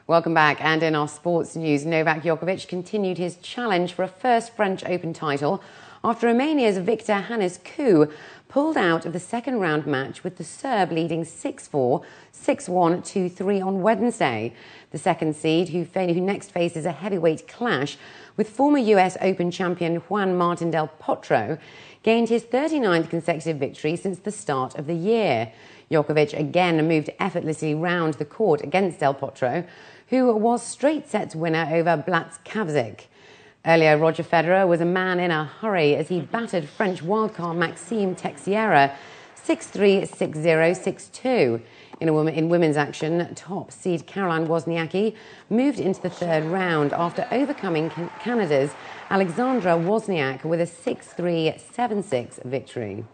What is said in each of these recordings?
Welcome back. And in our sports news, Novak Djokovic continued his challenge for a first French Open title after Romania's Victor Hanescu pulled out of the second round match with the Serb leading 6-4, 6-1, 2-3 on Wednesday. The second seed, who next faces a heavyweight clash with former US Open champion Juan Martín del Potro, gained his 39th consecutive victory since the start of the year. Djokovic again moved effortlessly round the court against del Potro, who was straight sets winner over Blachowicz. Earlier, Roger Federer was a man in a hurry as he battered French wildcard Maxime Teixeira 6-3, 6-0, 6-2. In women's action, top seed Caroline Wozniacki moved into the third round after overcoming Canada's Alexandra Wozniak with a 6-3, 7-6 victory.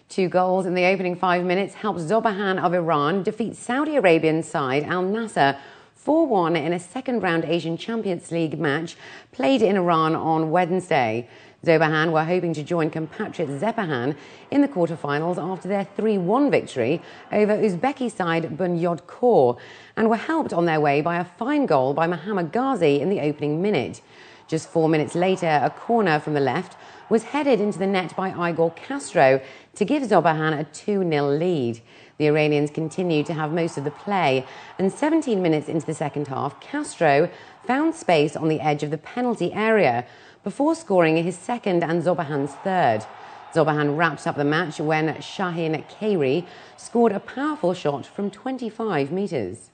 2 goals in the opening 5 minutes helped Zobahan of Iran defeat Saudi Arabian side Al Nassr 4-1 in a second-round Asian Champions League match played in Iran on Wednesday. Zobahan were hoping to join compatriot Zepahan in the quarterfinals after their 3-1 victory over Uzbeki side Bunyodkor and were helped on their way by a fine goal by Mohammad Ghazi in the opening minute. Just 4 minutes later, a corner from the left was headed into the net by Igor Castro to give Zobahan a 2-0 lead. The Iranians continued to have most of the play, and 17 minutes into the second half, Castro found space on the edge of the penalty area before scoring his second and Zobahan's third. Zobahan wrapped up the match when Shahin Kairi scored a powerful shot from 25 metres.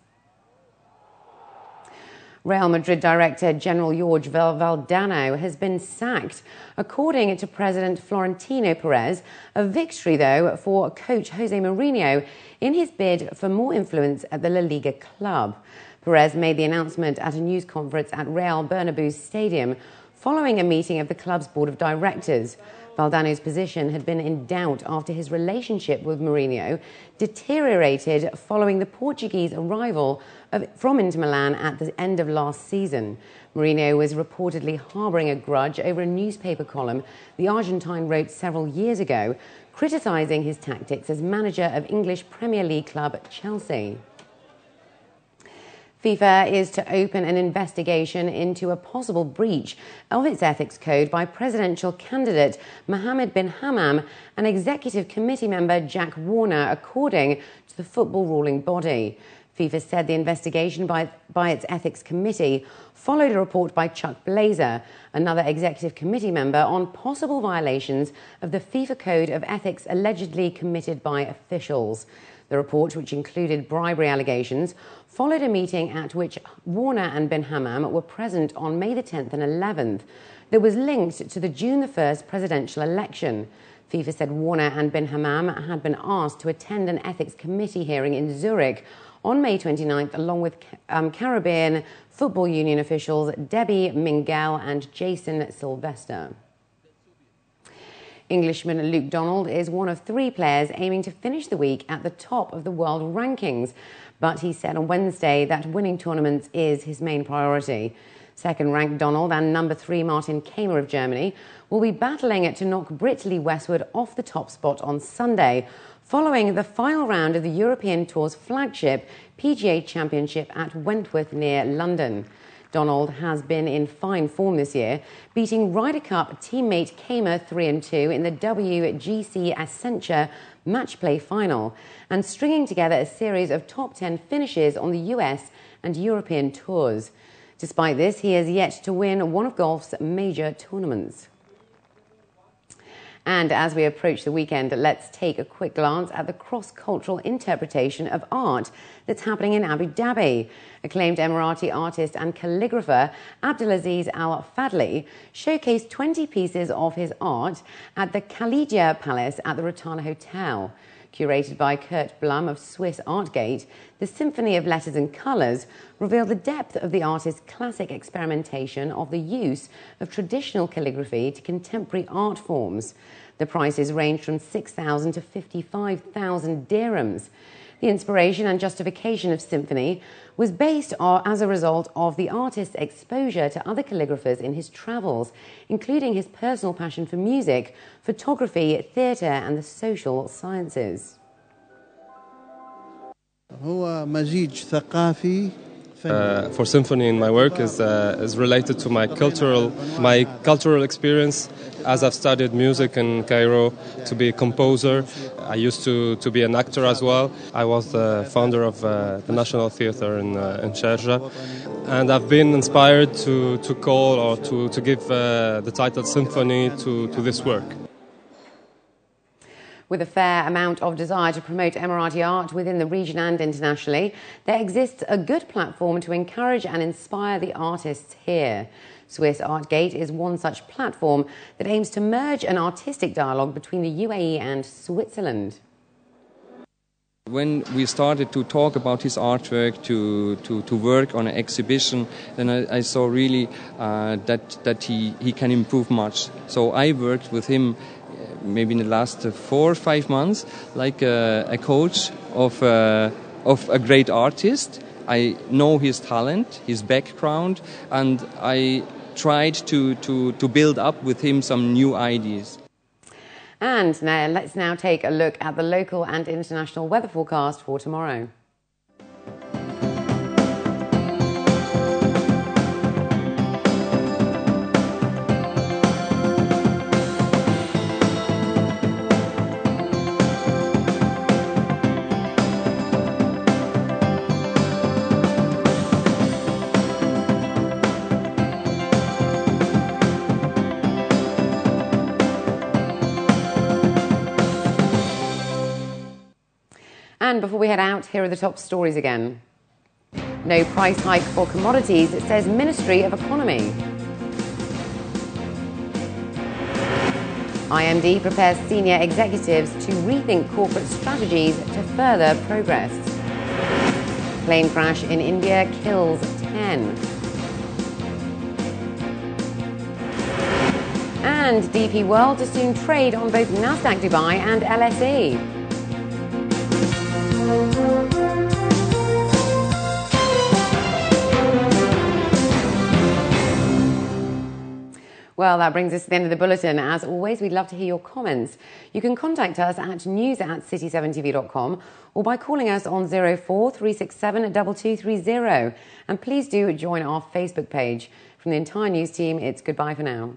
Real Madrid director General Jorge Valdano has been sacked, according to President Florentino Perez, a victory, though, for coach Jose Mourinho in his bid for more influence at the La Liga club. Perez made the announcement at a news conference at Real Bernabeu Stadium following a meeting of the club's board of directors. Valdano's position had been in doubt after his relationship with Mourinho deteriorated following the Portuguese arrival from Inter Milan at the end of last season. Mourinho was reportedly harbouring a grudge over a newspaper column the Argentine wrote several years ago, criticising his tactics as manager of English Premier League club Chelsea. FIFA is to open an investigation into a possible breach of its ethics code by presidential candidate Mohammed bin Hammam and executive committee member Jack Warner, according to the football ruling body. FIFA said the investigation by its ethics committee followed a report by Chuck Blazer, another executive committee member, on possible violations of the FIFA code of ethics allegedly committed by officials. The report, which included bribery allegations, followed a meeting at which Warner and bin Hammam were present on May the 10th and 11th that was linked to the June the 1st presidential election. FIFA said Warner and bin Hammam had been asked to attend an ethics committee hearing in Zurich on May 29th, along with Caribbean Football Union officials Debbie Mingel and Jason Sylvester. Englishman Luke Donald is one of 3 players aiming to finish the week at the top of the world rankings, but he said on Wednesday that winning tournaments is his main priority. Second-ranked Donald and number 3 Martin Kaymer of Germany will be battling to knock Britt Lee Westwood off the top spot on Sunday, following the final round of the European Tour's flagship PGA Championship at Wentworth near London. Donald has been in fine form this year, beating Ryder Cup teammate Kaymer 3-2 in the WGC Accenture match play final and stringing together a series of top 10 finishes on the US and European tours. Despite this, he has yet to win one of golf's major tournaments. And as we approach the weekend, let's take a quick glance at the cross-cultural interpretation of art that's happening in Abu Dhabi. Acclaimed Emirati artist and calligrapher Abdulaziz Al Fadli showcased 20 pieces of his art at the Khalidia Palace at the Rotana Hotel. Curated by Kurt Blum of Swiss Artgate, the Symphony of Letters and Colours revealed the depth of the artist's classic experimentation of the use of traditional calligraphy to contemporary art forms. The prices range from 6,000 to 55,000 dirhams. The inspiration and justification of symphony was based as a result of the artist's exposure to other calligraphers in his travels, including his personal passion for music, photography, theatre and the social sciences. هو مزيج ثقافي. For symphony in my work is related to my cultural experience, as I've studied music in Cairo to be a composer. I used to be an actor as well. I was the founder of the National Theatre in Sharjah, and I've been inspired to call or to give the title symphony to this work. With a fair amount of desire to promote Emirati art within the region and internationally, there exists a good platform to encourage and inspire the artists here. Swiss Artgate is one such platform that aims to merge an artistic dialogue between the UAE and Switzerland. When we started to talk about his artwork, to work on an exhibition, then I saw really that he can improve much. So I worked with him maybe in the last 4 or 5 months, like a coach of a great artist. I know his talent, his background, and I tried to build up with him some new ideas. And now let's now take a look at the local and international weather forecast for tomorrow. And before we head out, here are the top stories again. No price hike for commodities, it says Ministry of Economy. IMD prepares senior executives to rethink corporate strategies to further progress. Plane crash in India kills 10. And DP World to soon trade on both Nasdaq Dubai and LSE. Well, that brings us to the end of the bulletin. As always, we'd love to hear your comments. You can contact us at news@city7tv.com or by calling us on 04367 2230. And please do join our Facebook page. From the entire news team, it's goodbye for now.